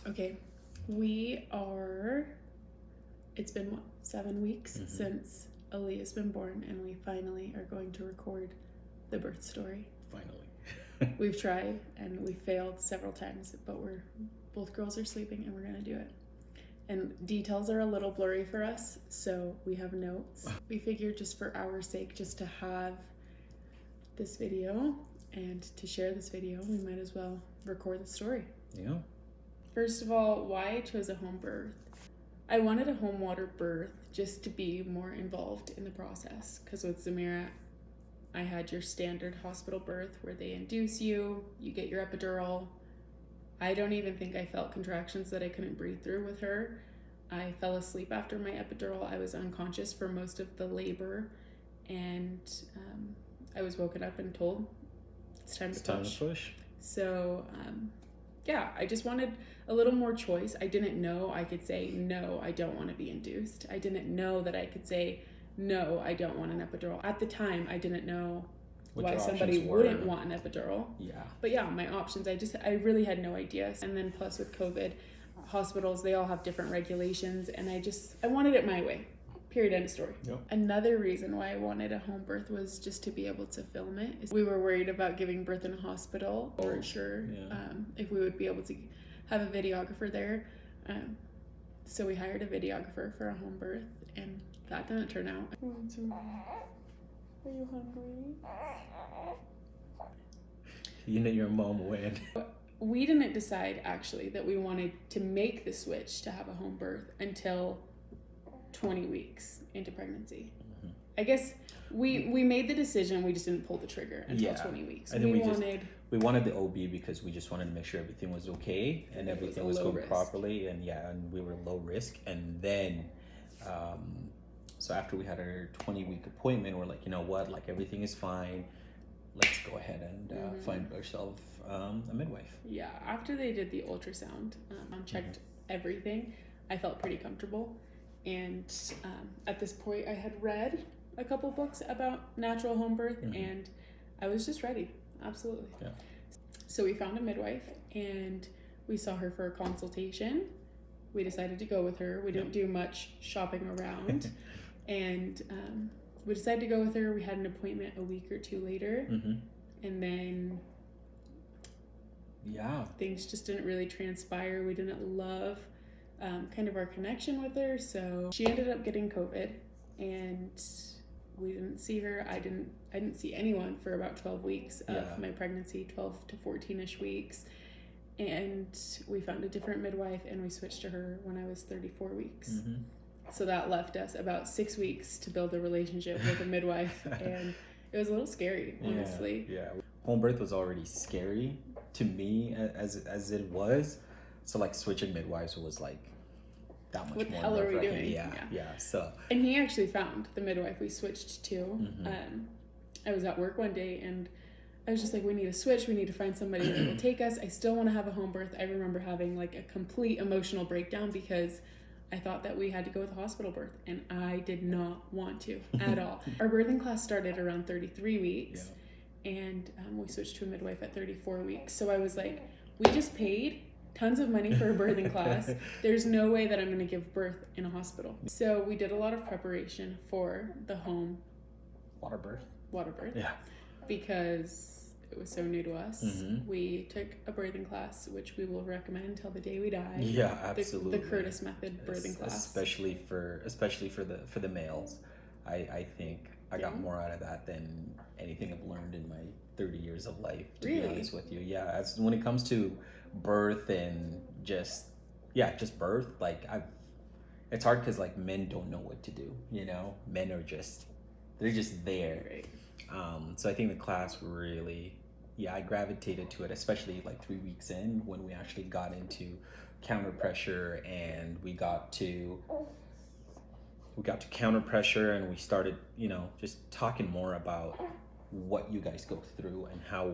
Okay, it's been what, 7 weeks since Aaliyah's been born, and we finally are going to record the birth story. Finally. We've tried and we failed several times, but both girls are sleeping and we're gonna do it. And details are a little blurry for us, so we have notes. We figured just for our sake, just to have this video and to share this video, we might as well record the story. Yeah. First of all, why I chose a home birth. I wanted a home water birth just to be more involved in the process, because with Zamira, I had your standard hospital birth where they induce you, you get your epidural. I don't even think I felt contractions that I couldn't breathe through with her. I fell asleep after my epidural. I was unconscious for most of the labor, and I was woken up and told it's time to push. So yeah, I just wanted a little more choice. I didn't know I could say, no, I don't want to be induced. I didn't know that I could say, no, I don't want an epidural. At the time, I didn't know why somebody wouldn't want an epidural. Yeah. But yeah, my options, I really had no idea. And then plus with COVID, hospitals, they all have different regulations, and I wanted it my way. Period, end of story. Yep. Another reason why I wanted a home birth was just to be able to film it. We were worried about giving birth in a hospital. We weren't sure if we would be able to have a videographer there. So we hired a videographer for a home birth, and that didn't turn out. Are you hungry? You know your mom went. We didn't decide actually that we wanted to make the switch to have a home birth until 20 weeks into pregnancy. I guess we made the decision, we just didn't pull the trigger until 20 weeks. I think we wanted the OB because we just wanted to make sure everything was okay and everything was going properly, and we were low risk. And then so after we had our 20-week appointment, we're like, you know what, like everything is fine, let's go ahead and find ourselves a midwife. Yeah, after they did the ultrasound, checked everything, I felt pretty comfortable. And at this point, I had read a couple books about natural home birth, and I was just ready. Absolutely. Yeah. So we found a midwife, and we saw her for a consultation. We decided to go with her. We didn't do much shopping around. And we decided to go with her. We had an appointment a week or two later. And then things just didn't really transpire. We didn't love kind of our connection with her, so she ended up getting COVID, and we didn't see her. I didn't see anyone for about 12 weeks of my pregnancy, 12 to 14-ish weeks, and we found a different midwife, and we switched to her when I was 34 weeks. So that left us about 6 weeks to build a relationship with a midwife, and it was a little scary, honestly. Yeah. Home birth was already scary to me as it was, so like switching midwives was like that much what more. What the hell are we doing? Yeah. So. And he actually found the midwife we switched to. I was at work one day, and I was just like, we need to switch. We need to find somebody that will take us. I still want to have a home birth. I remember having like a complete emotional breakdown because I thought that we had to go with a hospital birth, and I did not want to at all. Our birthing class started around 33 weeks, and we switched to a midwife at 34 weeks. So I was like, we just paid tons of money for a birthing class. There's no way that I'm going to give birth in a hospital. So we did a lot of preparation for the home water birth. Yeah. Because it was so new to us. We took a birthing class, which we will recommend till the day we die. Yeah, absolutely. The Curtis method birthing class. Especially for the males. I think I got more out of that than anything I've learned in my 30 years of life, to be honest with you. Yeah, as when it comes to birth and just birth, like it's hard because like men don't know what to do, you know. Men are they're just there. Right. So I think the class really, I gravitated to it, especially like 3 weeks in when we actually got into counter pressure, and we got to counter pressure, and we started, just talking more about what you guys go through and how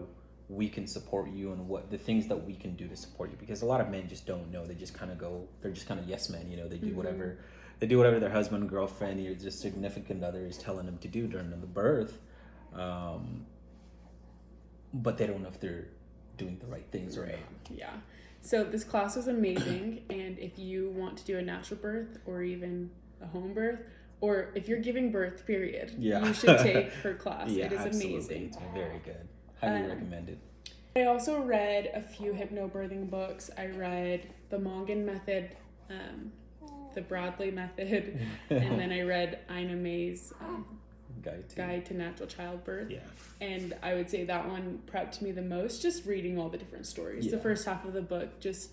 we can support you and what the things that we can do to support you, because a lot of men just don't know. They just kind of they're just kind of yes men, they do whatever their husband, girlfriend, or just significant other is telling them to do during the birth, but they don't know if they're doing the right things or not. Yeah. So this class was amazing, and if you want to do a natural birth or even a home birth, or if you're giving birth, period, you should take her class. Yeah, it is absolutely. amazing. It's very good. Highly recommended. I also read a few hypnobirthing books. I read the Mongan Method, the Bradley Method, and then I read Ina May's Guide to Natural Childbirth. Yeah. And I would say that one prepped me the most, just reading all the different stories. Yeah. The first half of the book just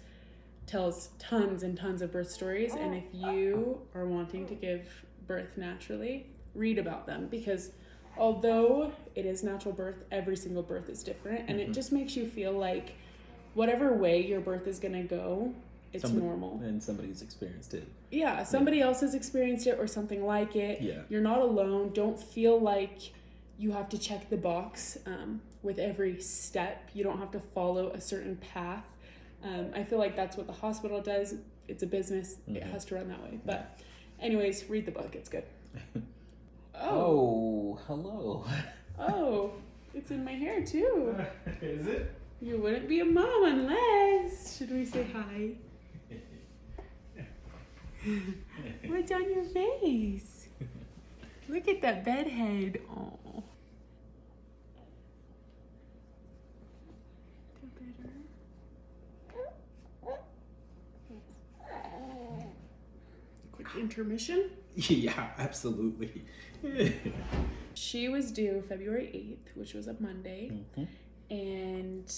tells tons and tons of birth stories, and if you are wanting to give birth naturally, read about them, because although it is natural birth, every single birth is different, and it just makes you feel like whatever way your birth is going to go, it's normal. And somebody's experienced it. Yeah, somebody else has experienced it or something like it. Yeah. You're not alone. Don't feel like you have to check the box with every step. You don't have to follow a certain path. I feel like that's what the hospital does. It's a business. It has to run that way. But anyways, read the book. It's good. Oh, hello. Oh, it's in my hair too. Is it? You wouldn't be a mom unless. Should we say hi? What's on your face? Look at that bed head. Oh. Quick intermission. Yeah, absolutely. She was due February 8th, which was a Monday, and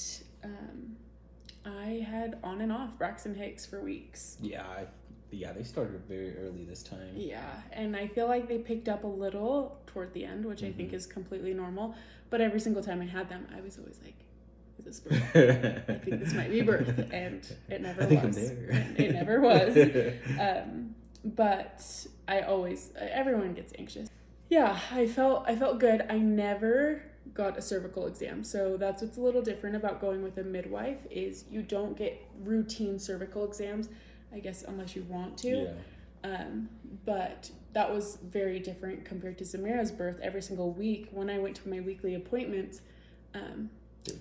I had on and off Braxton Hicks for weeks. Yeah, they started very early this time. Yeah, and I feel like they picked up a little toward the end, which I think is completely normal. But every single time I had them, I was always like, "Is this birth? I think this might be birth," and it never was. I think I'm there. It never was. But everyone gets anxious. Yeah, I felt good. I never got a cervical exam. So that's what's a little different about going with a midwife, is you don't get routine cervical exams, I guess, unless you want to. Yeah. But that was very different compared to Zamira's birth. Every single week when I went to my weekly appointments,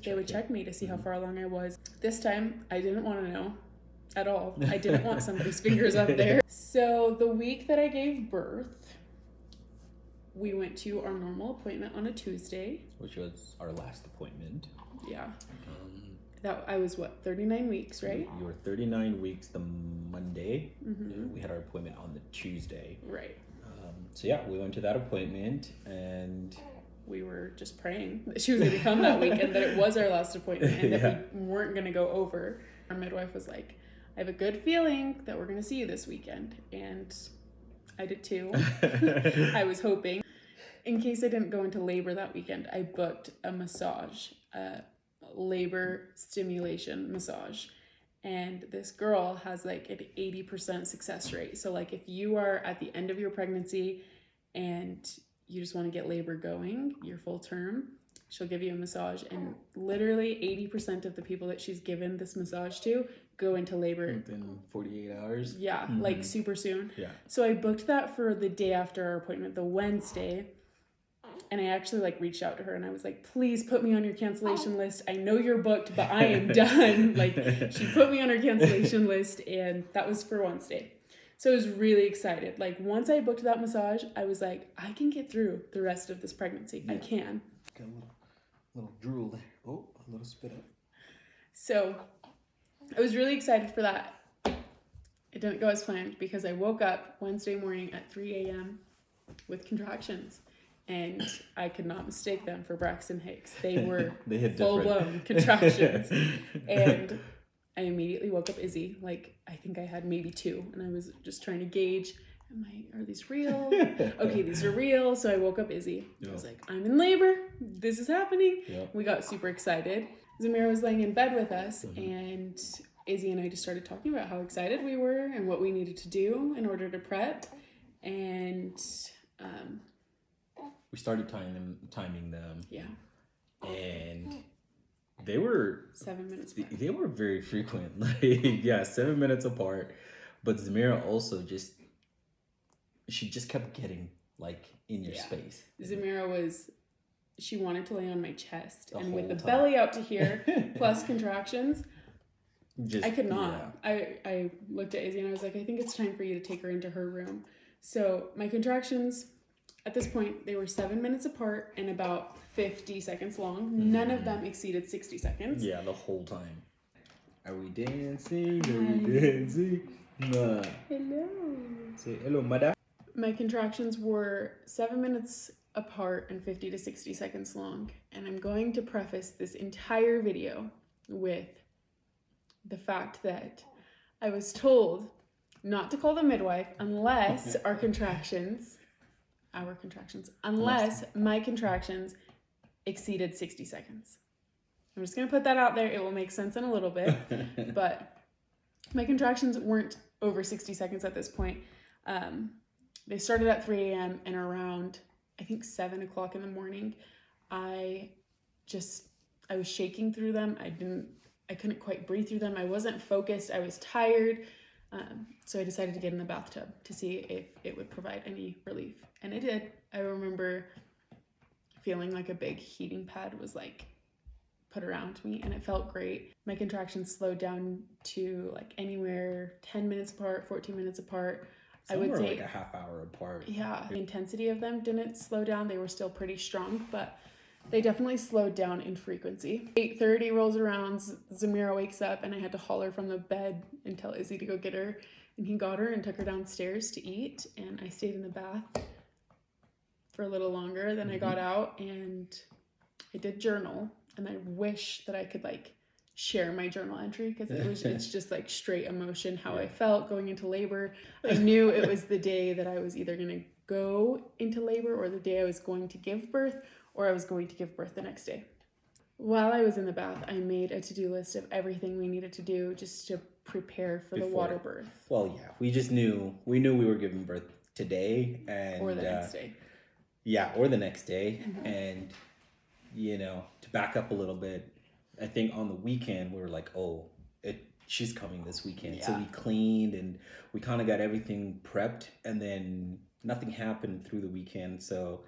they would check me to see how far along I was. This time, I didn't want to know at all. I didn't want somebody's fingers up there. So the week that I gave birth, we went to our normal appointment on a Tuesday. Which was our last appointment. Yeah. That I was 39 weeks, right? You were 39 weeks the Monday. We had our appointment on the Tuesday. Right. So yeah, we went to that appointment and we were just praying that she was going to come that week and that it was our last appointment and that we weren't going to go over. Our midwife was like, "I have a good feeling that we're going to see you this weekend." And I did too. I was hoping. In case I didn't go into labor that weekend, I booked a massage, labor stimulation massage. And this girl has like an 80% success rate. So like if you are at the end of your pregnancy and you just want to get labor going, your full term, she'll give you a massage. And literally 80% of the people that she's given this massage to go into labor within 48 hours. Yeah, like super soon. Yeah. So I booked that for the day after our appointment, the Wednesday. And I actually like reached out to her and I was like, "Please put me on your cancellation list. I know you're booked, but I am done." Like, she put me on her cancellation list, and that was for Wednesday. So I was really excited. Like, once I booked that massage, I was like, I can get through the rest of this pregnancy. Yeah. I can. Got a little drool there. Oh, a little spit up. So I was really excited for that. It didn't go as planned because I woke up Wednesday morning at 3 a.m. with contractions. And I could not mistake them for Braxton Hicks. They were full-blown contractions. And I immediately woke up Izzy. Like, I think I had maybe 2. And I was just trying to gauge, are these real? Okay, these are real. So I woke up Izzy. I was like, "I'm in labor. This is happening." Yep. We got super excited. Zamira was laying in bed with us. And Izzy and I just started talking about how excited we were and what we needed to do in order to prep. And we started timing them. Yeah. And they were 7 minutes apart. They were very frequent. Like, 7 minutes apart. But Zamira also she just kept getting like in your space. Zamira she wanted to lay on my chest, and with the time. belly out to here plus contractions, Just I could not. I looked at Izzy and I was like, I think it's time for you to take her into her room. So my contractions, at this point, they were 7 minutes apart and about 50 seconds long. None of them exceeded 60 seconds. Yeah, the whole time. Are we dancing? Are we dancing? Nah. Hello. Say hello, mother. My contractions were 7 minutes apart and 50 to 60 seconds long. And I'm going to preface this entire video with the fact that I was told not to call the midwife unless unless my contractions exceeded 60 seconds. I'm just going to put that out there. It will make sense in a little bit. But my contractions weren't over 60 seconds at this point. They started at 3 a.m. and around, I think, 7 o'clock in the morning, I was shaking through them. I couldn't quite breathe through them. I wasn't focused. I was tired. So I decided to get in the bathtub to see if it would provide any relief. And it did. I remember feeling like a big heating pad was like put around me, and it felt great. My contractions slowed down to like anywhere 10 minutes apart, 14 minutes apart. Some I would say like a half hour apart. Yeah. The intensity of them didn't slow down. They were still pretty strong, but they definitely slowed down in frequency. 8:30 rolls around, Zamira wakes up, and I had to haul her from the bed and tell Izzy to go get her. And he got her and took her downstairs to eat, and I stayed in the bath for a little longer. Then I got out and I did journal, and I wish that I could like share my journal entry because it's just like straight emotion how I felt going into labor. I knew it was the day that I was either going to go into labor or the day I was going to give birth, or I was going to give birth the next day. While I was in the bath, I made a to-do list of everything we needed to do just to prepare for the water birth. Well, yeah, we knew we were giving birth today or the next day. Yeah, or the next day. And, you know, to back up a little bit, I think on the weekend we were like, she's coming this weekend. Yeah. So we cleaned and we kind of got everything prepped, and then nothing happened through the weekend. So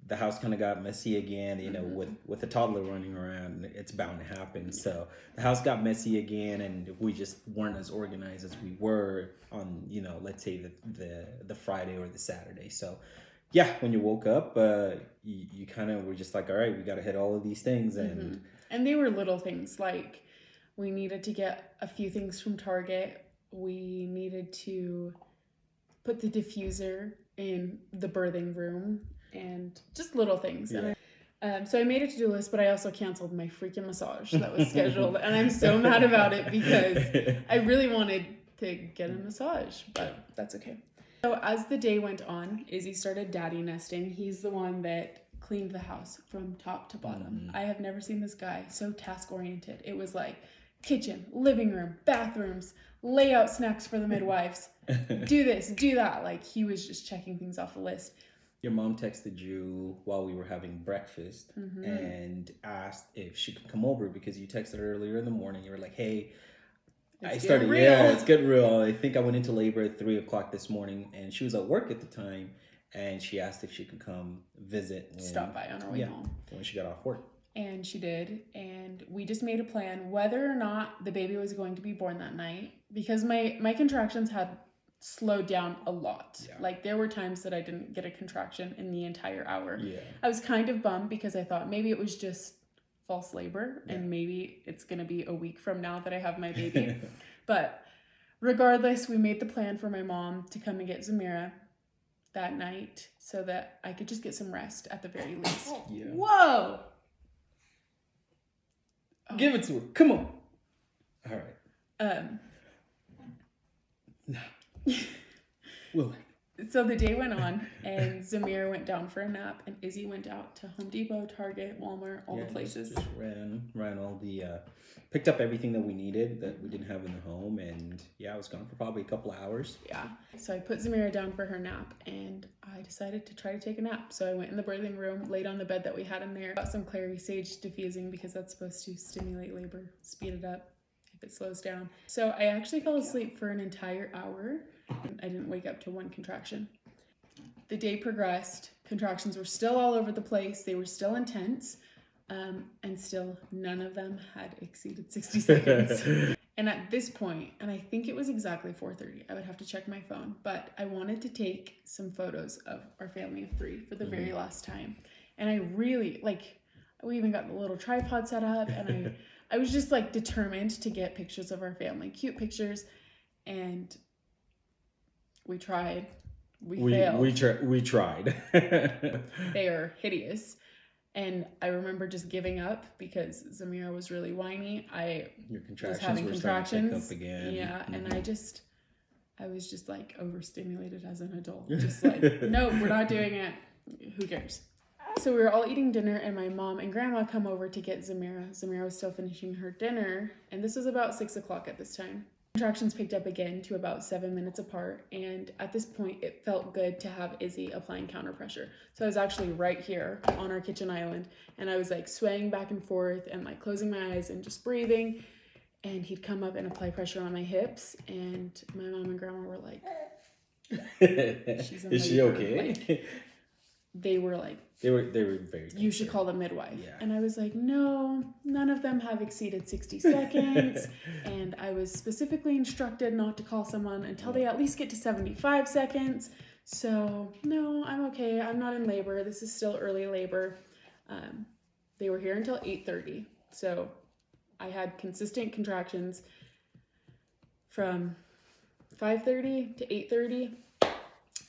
the house kind of got messy again, you know, with a toddler running around, it's bound to happen. So the house got messy again, and we just weren't as organized as we were on, you know, let's say the Friday or the Saturday. So yeah, when you woke up, you kind of were just like, all right, we got to hit all of these things. And they were little things, like we needed to get a few things from Target. We needed to put the diffuser in the birthing room, and just little things. Yeah. And so I made a to-do list, but I also canceled my freaking massage that was scheduled. And I'm so mad about it because I really wanted to get a massage, but that's okay. So as the day went on, Izzy started daddy nesting. He's the one that cleaned the house from top to bottom. I have never seen this guy so task-oriented. It was like kitchen, living room, bathrooms, lay out snacks for the midwives, do this, do that. Like he was just checking things off the list. Your mom texted you while we were having breakfast and asked if she could come over because you texted her earlier in the morning. You were like, hey, it's getting real. I think I went into labor at 3 o'clock this morning, and she was at work at the time, and she asked if she could come visit. Stop by on her way home. When she got off work. And she did, and we just made a plan whether or not the baby was going to be born that night, because my contractions had slowed down a lot. Yeah. Like there were times that I didn't get a contraction in the entire hour. Yeah. I was kind of bummed because I thought maybe it was just false labor and maybe it's going to be a week from now that I have my baby. But regardless, we made the plan for my mom to come and get Zamira that night so that I could just get some rest at the very least. Yeah. Whoa! Give it to her. Come on. All right. No. Well, so the day went on, and Zamira went down for a nap, and Izzy went out to Home Depot, Target, Walmart, all the places. Just ran all the, picked up everything that we needed that we didn't have in the home, and I was gone for probably a couple of hours. Yeah. So I put Zamira down for her nap, and I decided to try to take a nap. So I went in the birthing room, laid on the bed that we had in there, got some clary sage diffusing because that's supposed to stimulate labor, speed it up if it slows down. So I actually fell asleep for an entire hour. I didn't wake up to one contraction. The day progressed. Contractions were still all over the place. They were still intense. And still none of them had exceeded 60 seconds. And at this point, and I think it was exactly 4:30, I would have to check my phone, but I wanted to take some photos of our family of 3 for the very last time. And I really, like, we even got the little tripod set up, and I was just like determined to get pictures of our family, cute pictures. And we tried. We failed. We tried. They are hideous. And I remember just giving up because Zamira was really whiny. Your contractions was having were contractions. starting to pick up again. Yeah, and I was just like overstimulated as an adult. Just like, no, we're not doing it. Who cares? So we were all eating dinner, and my mom and grandma come over to get Zamira. Zamira was still finishing her dinner, and this was about 6 o'clock at this time. Contractions picked up again to about 7 minutes apart, and at this point it felt good to have Izzy applying counter pressure. So I was actually right here on our kitchen island, and I was like swaying back and forth and like closing my eyes and just breathing, and he'd come up and apply pressure on my hips, and my mom and grandma were like, Is she okay? Like, they were like, they were very concerned. You should call the midwife. Yeah. And I was like, no, none of them have exceeded 60 seconds. And I was specifically instructed not to call someone until they at least get to 75 seconds. So no, I'm okay. I'm not in labor. This is still early labor. They were here until 8:30. So I had consistent contractions from 5:30 to 8:30.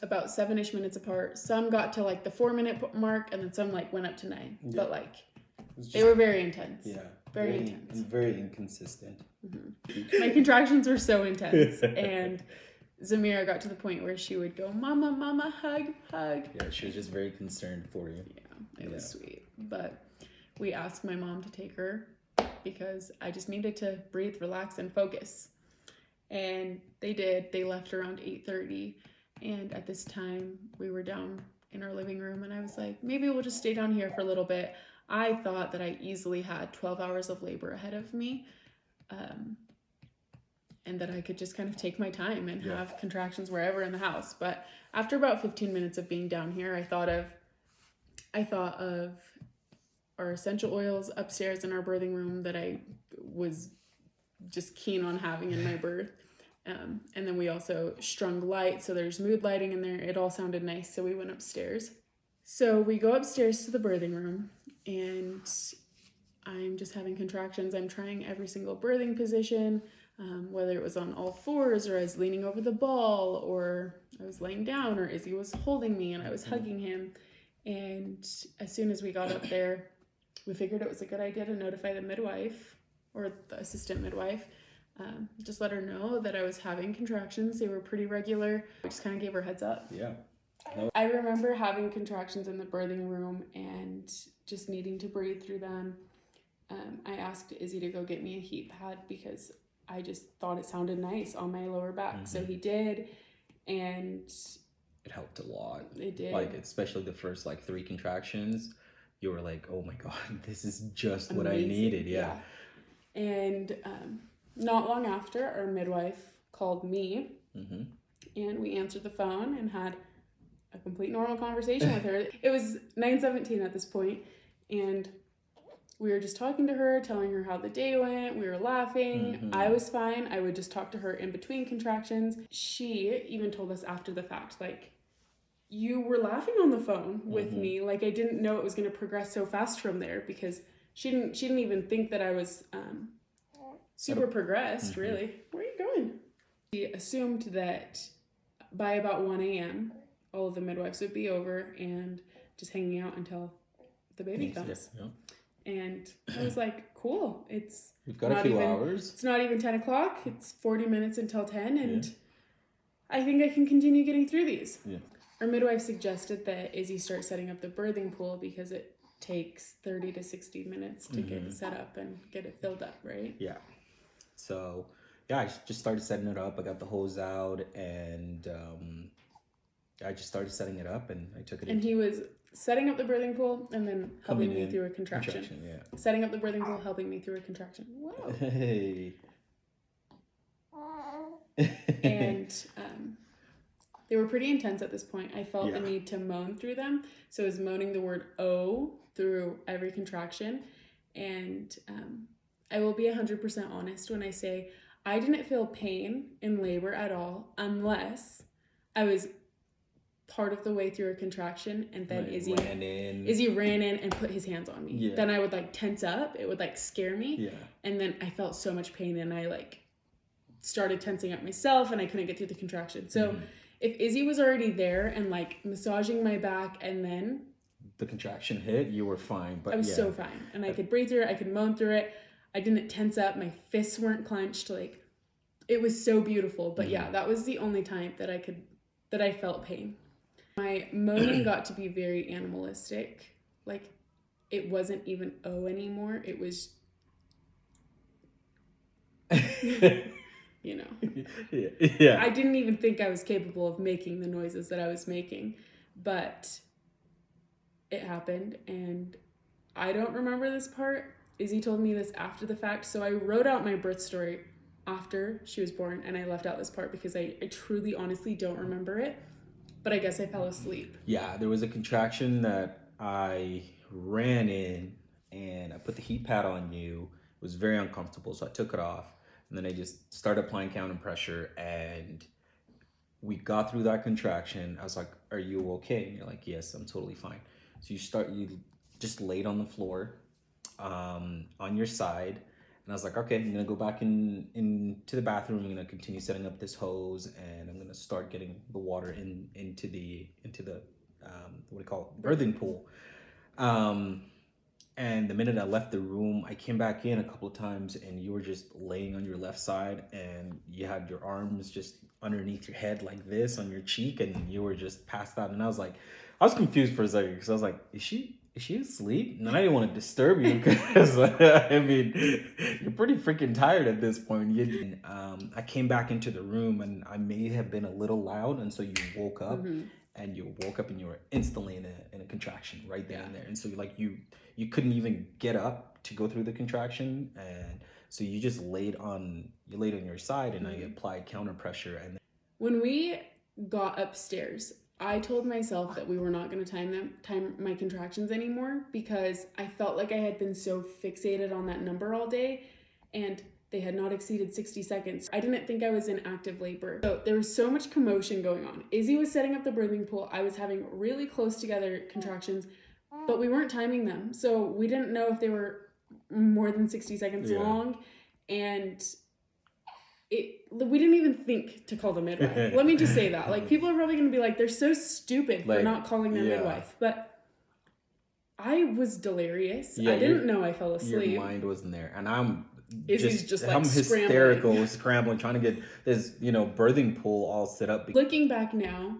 About 7-ish minutes apart. Some got to like the 4-minute mark, and then some like went up to 9. Yeah. But like they were very intense. Yeah, very intense. Very inconsistent. My contractions were so intense, and Zamira got to the point where she would go, "Mama, mama, hug, hug." Yeah, she was just very concerned for you. Yeah, it was sweet. But we asked my mom to take her because I just needed to breathe, relax, and focus. And they did. They left around 8:30. And at this time, we were down in our living room, and I was like, maybe we'll just stay down here for a little bit. I thought that I easily had 12 hours of labor ahead of me, and that I could just kind of take my time and have contractions wherever in the house. But after about 15 minutes of being down here, I thought of our essential oils upstairs in our birthing room that I was just keen on having in my birth. And then we also strung light, so there's mood lighting in there. It all sounded nice, so we went upstairs. So we go upstairs to the birthing room, and I'm just having contractions. I'm trying every single birthing position, whether it was on all fours, or I was leaning over the ball, or I was laying down, or Izzy was holding me and I was hugging him. And as soon as we got up there, we figured it was a good idea to notify the midwife, or the assistant midwife. Just let her know that I was having contractions. They were pretty regular. I just kind of gave her a heads up. Yeah. I remember having contractions in the birthing room and just needing to breathe through them. I asked Izzy to go get me a heat pad because I just thought it sounded nice on my lower back. So he did, and it helped a lot. It did. Like, especially the first 3 contractions, you were like, oh my God, this is just amazing. What I needed. Yeah. And not long after, our midwife called me, and we answered the phone and had a complete normal conversation with her. It was 9:17 at this point, and we were just talking to her, telling her how the day went. We were laughing. I was fine. I would just talk to her in between contractions. She even told us after the fact, you were laughing on the phone with me. I didn't know it was going to progress so fast from there, because she didn't even think that I was super progressed, really. Where are you going? She assumed that by about 1 a.m., all of the midwives would be over and just hanging out until the baby comes. Yeah. And I was like, cool. We've got a few hours. It's not even 10 o'clock. It's 40 minutes until 10, and I think I can continue getting through these. Yeah. Our midwife suggested that Izzy start setting up the birthing pool because it takes 30 to 60 minutes to get it set up and get it filled up, right? Yeah. So, I just started setting it up. I got the hose out, and I just started setting it up, and I took it. And he was setting up the birthing pool and then helping me through a contraction. Setting up the birthing pool, helping me through a contraction. Wow. Hey. And they were pretty intense at this point. I felt the need to moan through them. So I was moaning the word "oh" through every contraction. And I will be 100% honest when I say I didn't feel pain in labor at all unless I was part of the way through a contraction and then Izzy ran in and put his hands on me. Yeah. Then I would like tense up. It would like scare me. Yeah. And then I felt so much pain and I like started tensing up myself and I couldn't get through the contraction. So if Izzy was already there and like massaging my back and then the contraction hit, you were fine. But I was so fine. And I could breathe through it. I could moan through it. I didn't tense up. My fists weren't clenched. Like it was so beautiful. But yeah, that was the only time that I felt pain. My moaning got to be very animalistic. Like, it wasn't even O anymore. It was, you know. Yeah. I didn't even think I was capable of making the noises that I was making. But it happened, and I don't remember this part. Izzy told me this after the fact. So I wrote out my birth story after she was born, and I left out this part because I truly, honestly don't remember it. But I guess I fell asleep. Yeah, there was a contraction that I ran in and I put the heat pad on you. It was very uncomfortable, so I took it off. And then I just started applying counter pressure and we got through that contraction. I was like, "Are you okay?" And you're like, "Yes, I'm totally fine." So you just laid on the floor on your side. And I was like, okay, I'm gonna go back into the bathroom. I'm gonna continue setting up this hose, and I'm gonna start getting the water into the what do you call it, birthing pool. And the minute I left the room, I came back in a couple of times, and you were just laying on your left side, and you had your arms just underneath your head like this on your cheek, and you were just passed out. And I was confused for a second because I was like, is she asleep? And I didn't want to disturb you because, I mean, you're pretty freaking tired at this point. I came back into the room and I may have been a little loud. And so you woke up and you were instantly in a contraction right then and there. And so like you couldn't even get up to go through the contraction. And so you just laid on your side and I applied counter pressure. And when we got upstairs, I told myself that we were not going to time my contractions anymore because I felt like I had been so fixated on that number all day and they had not exceeded 60 seconds. I didn't think I was in active labor. So there was so much commotion going on. Izzy was setting up the birthing pool. I was having really close together contractions, but we weren't timing them. So we didn't know if they were more than 60 seconds long. And we didn't even think to call the midwife. Let me just say that. Like, people are probably going to be like, they're so stupid for not calling their midwife. But I was delirious. I didn't know I fell asleep. Your mind wasn't there. And I'm hysterical, scrambling, trying to get this, birthing pool all set up. Looking back now,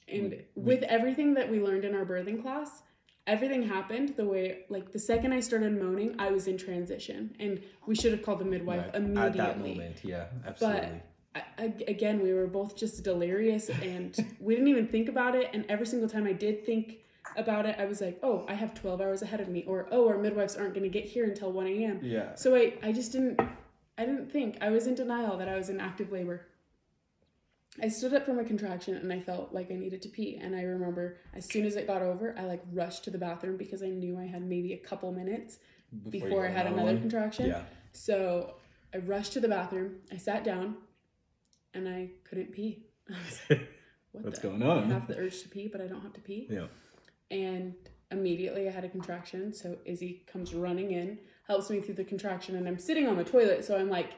and with everything that we learned in our birthing class, everything happened the way, like, the second I started moaning, I was in transition, and we should have called the midwife immediately. At that moment, yeah, absolutely. But again, we were both just delirious, and we didn't even think about it. And every single time I did think about it, I was like, "Oh, I have 12 hours ahead of me," or "Oh, our midwives aren't going to get here until 1 a.m." Yeah. So I just didn't think. I was in denial that I was in active labor. I stood up from a contraction and I felt like I needed to pee. And I remember as soon as it got over, I like rushed to the bathroom because I knew I had maybe a couple minutes before I had another contraction. Yeah. So I rushed to the bathroom. I sat down and I couldn't pee. I was like, what's going on? I have the urge to pee, but I don't have to pee. Yeah. And immediately I had a contraction. So Izzy comes running in, helps me through the contraction, and I'm sitting on the toilet. So I'm like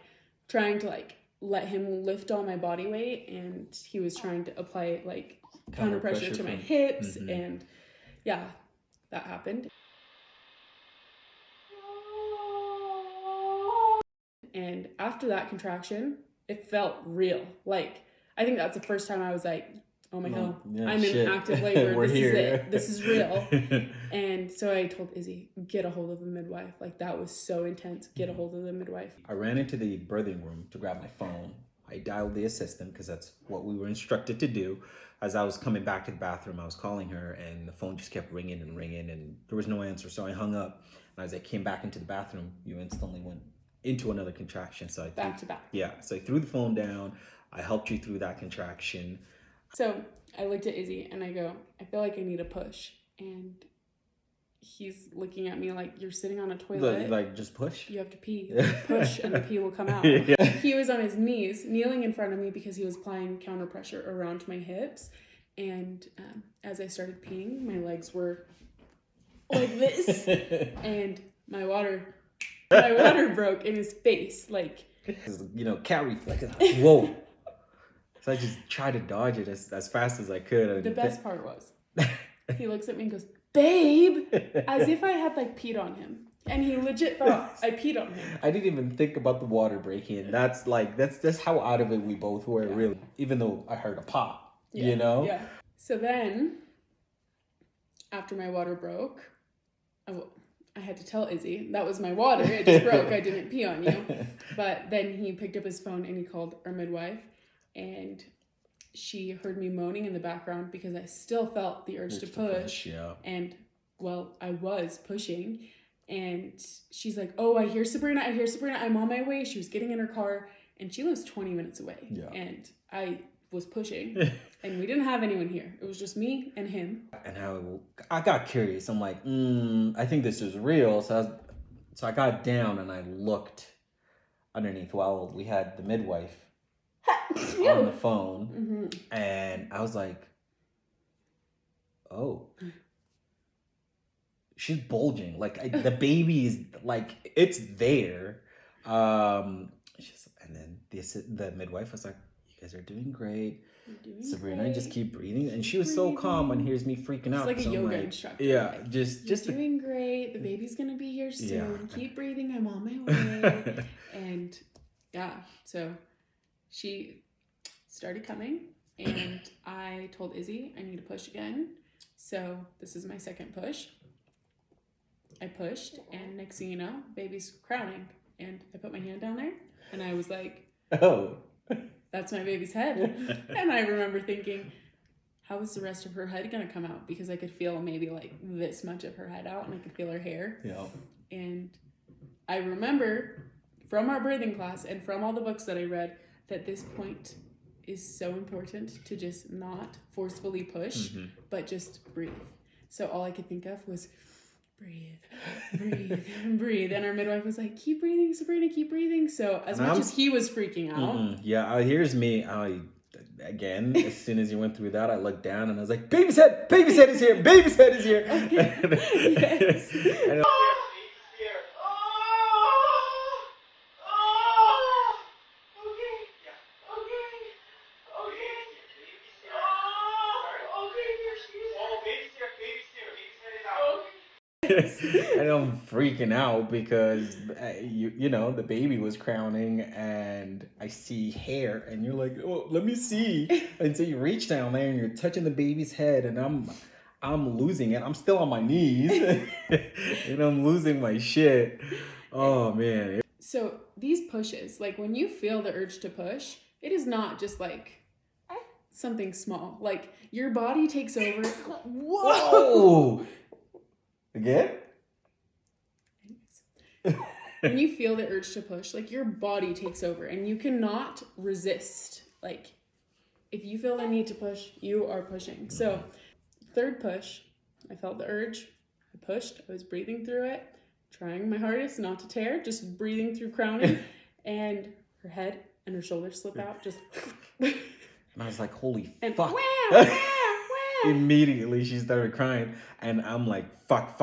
trying to like let him lift all my body weight, and he was trying to apply like counter pressure to my hips, and yeah, that happened. And after that contraction, it felt real. Like, I think that's the first time I was like, oh my God, I'm in active labor. This is it. This is real. And so I told Izzy, get a hold of the midwife. Like, that was so intense. Get a hold of the midwife. I ran into the birthing room to grab my phone. I dialed the assistant because that's what we were instructed to do. As I was coming back to the bathroom, I was calling her and the phone just kept ringing and ringing and there was no answer. So I hung up. And as I came back into the bathroom, you instantly went into another contraction. So back to back. Yeah. So I threw the phone down. I helped you through that contraction. So I looked at Izzy and I go, I feel like I need a push. And he's looking at me like, you're sitting on a toilet. Like, just push. You have to pee. Push and the pee will come out. Yeah. He was on his knees, kneeling in front of me because he was applying counter pressure around my hips. And as I started peeing, my legs were like this. And my water broke in his face. Like, cat reflex. Whoa. So I just tried to dodge it as fast as I could. The best part was, he looks at me and goes, babe, as if I had like peed on him. And he legit thought I peed on him. I didn't even think about the water breaking. That's how out of it we both were, really. Even though I heard a pop, Yeah. So then, after my water broke, I had to tell Izzy, that was my water. It just broke. I didn't pee on you. But then he picked up his phone and he called our midwife. And she heard me moaning in the background because I still felt the urge to push. Yeah. And, well, I was pushing. And she's like, oh, I hear Sabrina. I'm on my way. She was getting in her car. And she lives 20 minutes away. Yeah. And I was pushing. And we didn't have anyone here. It was just me and him. And I got curious. I'm like, I think this is real. So I got down and I looked underneath while we had the midwife on the phone. Mm-hmm. And I was like, oh. She's bulging. Like, the baby is, like, it's there. And then the midwife was like, you guys are doing great. Sabrina, great. Just keep breathing. And she was so calm and hears me freaking out. It's like a yoga instructor. Yeah, like, just doing great. The baby's gonna be here soon. Yeah. Keep breathing. I'm on my way. And yeah, so she started coming, and I told Izzy I need to push again. So this is my second push. I pushed, and next thing you know, baby's crowning, and I put my hand down there, and I was like, oh. That's my baby's head. And I remember thinking, how is the rest of her head going to come out? Because I could feel maybe like this much of her head out, and I could feel her hair. Yeah. And I remember from our birthing class and from all the books that I read that this point is so important to just not forcefully push, but just breathe. So all I could think of was breathe. And our midwife was like, keep breathing, Sabrina, keep breathing. So as much as he was freaking out. Yeah, here's me. Again, as soon as you went through that, I looked down and I was like, baby's head is here. Yes. And and I'm freaking out because the baby was crowning and I see hair and you're like, oh, let me see. And so you reach down there and you're touching the baby's head and I'm losing it. I'm still on my knees and I'm losing my shit. Oh man. So these pushes, like when you feel the urge to push, it is not just like something small. Like your body takes over. Whoa! Again? When you feel the urge to push, like your body takes over and you cannot resist. Like if you feel the need to push, you are pushing. So third push, I felt the urge. I pushed. I was breathing through it, trying my hardest not to tear, just breathing through crowning. And her head and her shoulders slip out. Just. And I was like, holy fuck. Wah. Immediately she started crying and I'm like, fuck.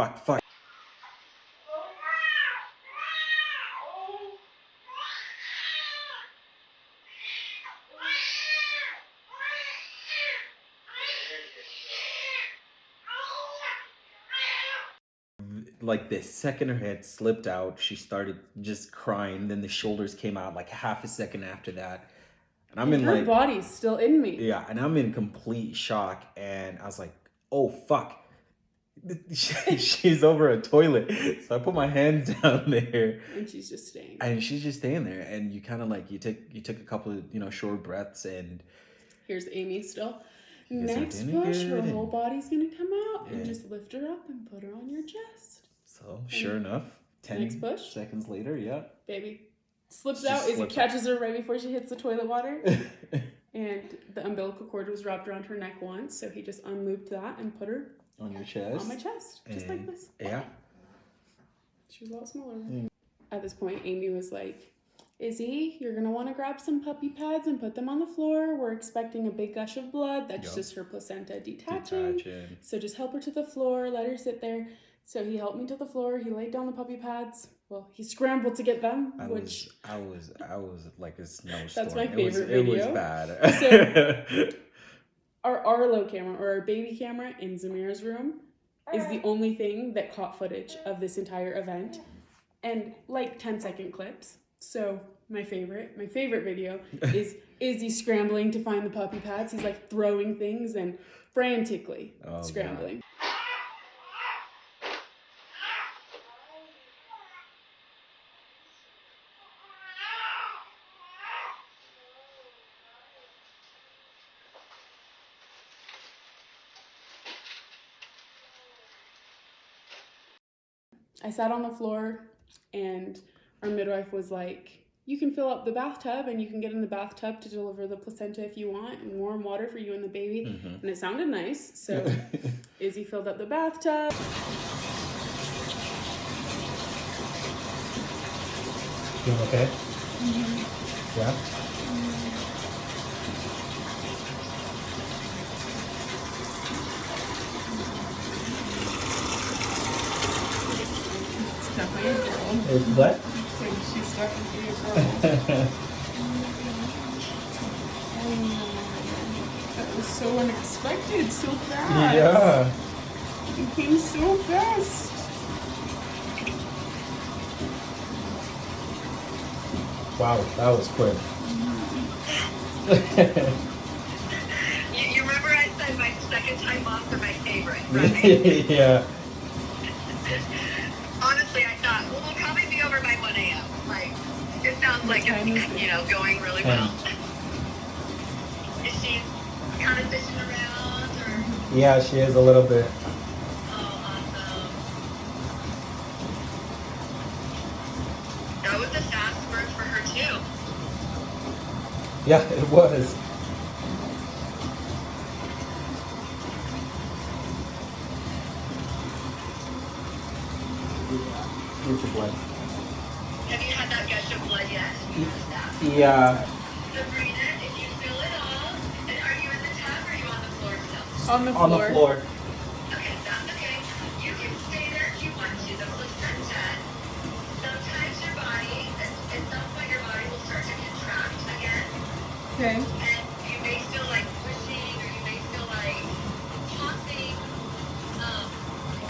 Like the second her head slipped out, she started just crying. Then the shoulders came out like half a second after that. And her body's still in me. Yeah, and I'm in complete shock. And I was like, oh, fuck. She's over a toilet. So I put my hand down there. And she's just staying. there. And you kind of like, you took a couple of, short breaths and... Here's Amy still. Next push, her whole body's going to come out. And just lift her up and put her on your chest. So, sure enough, 10 seconds later, yeah. Baby slips out. Izzy catches her right before she hits the toilet water. And the umbilical cord was wrapped around her neck once, so he just unlooped that and put her On your chest? On my chest, just like this. Yeah. She was a lot smaller. At this point, Amy was like, Izzy, you're going to want to grab some puppy pads and put them on the floor. We're expecting a big gush of blood. That's just her placenta detaching. So just help her to the floor. Let her sit there. So he helped me to the floor. He laid down the puppy pads. Well, he scrambled to get them. I was like a snowstorm. That's my favorite video. It was bad. So our Arlo camera, or our baby camera in Zamira's room, is the only thing that caught footage of this entire event. And like 10-second clips. So my favorite video is Izzy scrambling to find the puppy pads. He's like throwing things and frantically scrambling. God. I sat on the floor and our midwife was like, you can fill up the bathtub and you can get in the bathtub to deliver the placenta if you want, and warm water for you and the baby. And it sounded nice. So Izzy filled up the bathtub. Doing okay? Yeah? It's definitely a girl. What? She's definitely a girl. That was so unexpected, so fast. Yeah. It came so fast. Wow, that was quick. You remember I said my second time off are my favorite, right? Yeah. Honestly, I thought, well, we'll probably be over by 1 a.m. Like, it sounds like it's, going really well. Is she kind of fishing around, or? Yeah, she is a little bit. Oh, awesome. That was a fast birth for her, too. Yeah, it was. Have you had that gush of blood yet? Yeah. Sabrina, if you feel it all, and are you in the tub or are you on the floor still? On the floor. On the floor. Okay, that's okay. You can stay there if you want to. The placenta, sometimes your body, at some point your body will start to contract again. Okay. And you may feel like pushing, or you may feel like tossing,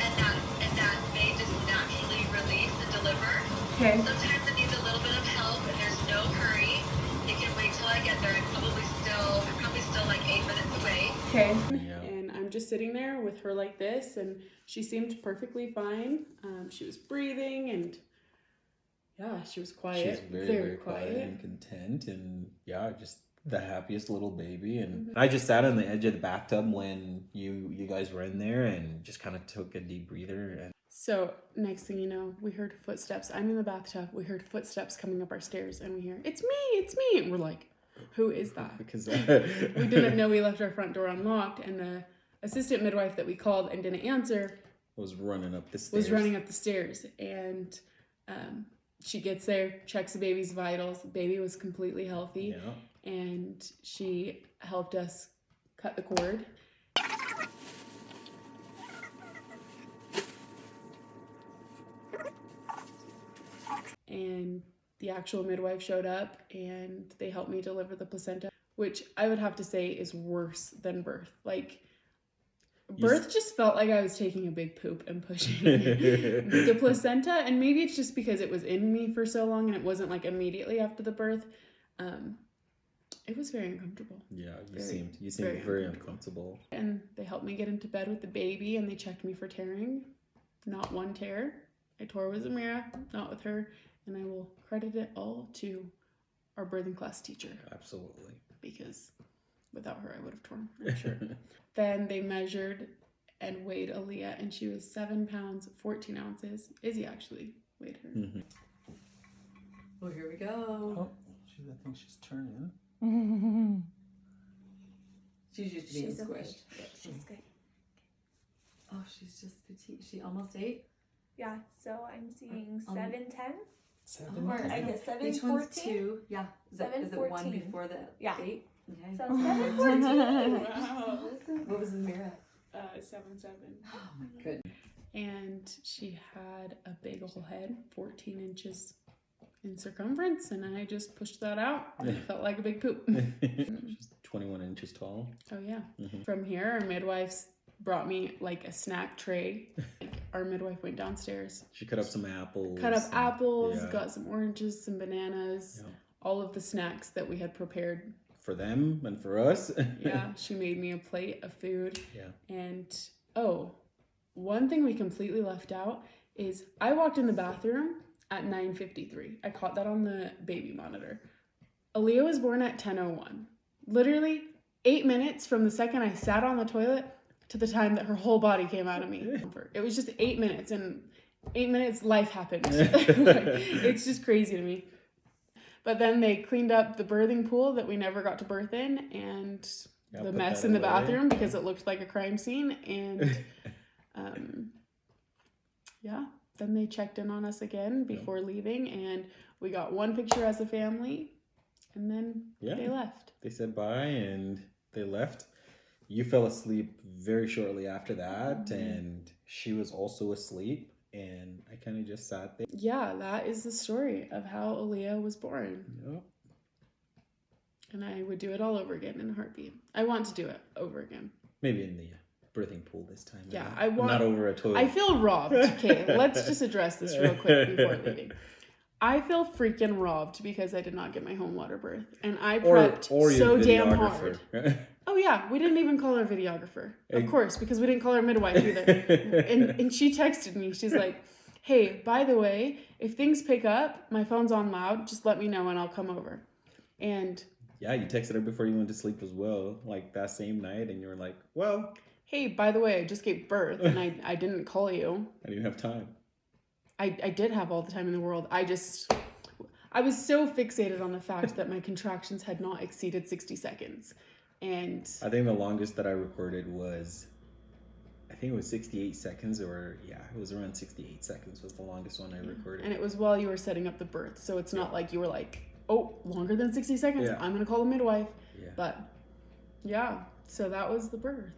and that may just naturally release and deliver. Okay. Sometimes it needs a little bit of help, and there's no hurry. You can wait till I get there. I'm probably still like 8 minutes away. Okay. Yeah. And I'm just sitting there with her like this, and she seemed perfectly fine. She was breathing, and yeah, she was quiet. She's very quiet and content, and yeah, just the happiest little baby. And I just sat on the edge of the bathtub when you guys were in there, and just kind of took a deep breather. And so next thing you know, we heard footsteps. I'm in the bathtub. We heard footsteps coming up our stairs, and we hear, it's me. And we're like, who is that? Because we didn't know we left our front door unlocked, and the assistant midwife that we called and didn't answer was running up the stairs. And she gets there, checks the baby's vitals. The baby was completely healthy. Yeah. And she helped us cut the cord. And the actual midwife showed up, and they helped me deliver the placenta, which I would have to say is worse than birth. Like, birth just felt like I was taking a big poop and pushing the placenta, and maybe it's just because it was in me for so long and it wasn't like immediately after the birth. It was very uncomfortable. Yeah, you seemed very uncomfortable. And they helped me get into bed with the baby, and they checked me for tearing. Not one tear. I tore with Zamira, not with her, and I will credit it all to our birthing class teacher. Absolutely. Because without her, I would have torn, I'm sure. Then they measured and weighed Aaliyah, and she was 7 pounds, 14 ounces. Izzy actually weighed her. Mm-hmm. Well, here we go. Oh, I think she's turning. She's used to being squished. She's good. Oh, she's just petite. She almost 8? Yeah, so I'm seeing Um, 7'10". 7. Or I guess 7'14". Which one's 2? Yeah. Is it 1 7'14". before the Yeah. 8? Okay. So 7'14". Wow. What was Zamira at? 7'7". Oh my goodness. And she had a big ol' head, 14 inches in circumference, and I just pushed that out. It felt like a big poop. She's 21 inches tall. Oh yeah. Mhm. From here, our midwives brought me like a snack tray. Our midwife went downstairs, She cut up some apples. cut up and- apples, yeah. got some oranges, some bananas, Yeah. all of the snacks that we had prepared. For them and for us. Yeah, she made me a plate of food. Yeah. And one thing we completely left out is I walked in the bathroom at 9:53. I caught that on the baby monitor. Aaliyah was born at 10:01. Literally 8 minutes from the second I sat on the toilet to the time that her whole body came out of me. It was just 8 minutes, and 8 minutes life happened. It's just crazy to me. But then they cleaned up the birthing pool that we never got to birth in, and Yeah, the put mess that in the away. bathroom because it looked like a crime scene. And yeah, then they checked in on us again before leaving, and we got one picture as a family, and then Yeah. they left. They said bye and they left. You fell asleep very shortly after that, and she was also asleep, and I kind of just sat there. Yeah, that is the story of how Aaliyah was born. Yep. And I would do it all over again in a heartbeat. I want to do it over again. Maybe in the birthing pool this time. Yeah, not- I want- Not over a toilet. I feel robbed. Okay, let's just address this real quick before leaving. I feel freaking robbed because I did not get my home water birth, and I prepped or so your damn hard. videographer. Oh yeah, we didn't even call our videographer, of Egg- course, because we didn't call our midwife either. and she texted me. She's like, "Hey, by the way, if things pick up, my phone's on loud. Just let me know and I'll come over." And Yeah, you texted her before you went to sleep as well, like that same night, and you were like, "Well, hey, by the way, I just gave birth and I didn't call you. I didn't have time." I did have all the time in the world. I was so fixated on the fact that my contractions had not exceeded 60 seconds. And I think the longest that I recorded was, I think it was 68 seconds, or yeah, it was around 68 seconds was the longest one I recorded. it was while you were setting up the birth. So it's not like you were like, oh, longer than 60 seconds. Yeah. I'm going to call the midwife. Yeah. But yeah, so that was the birth.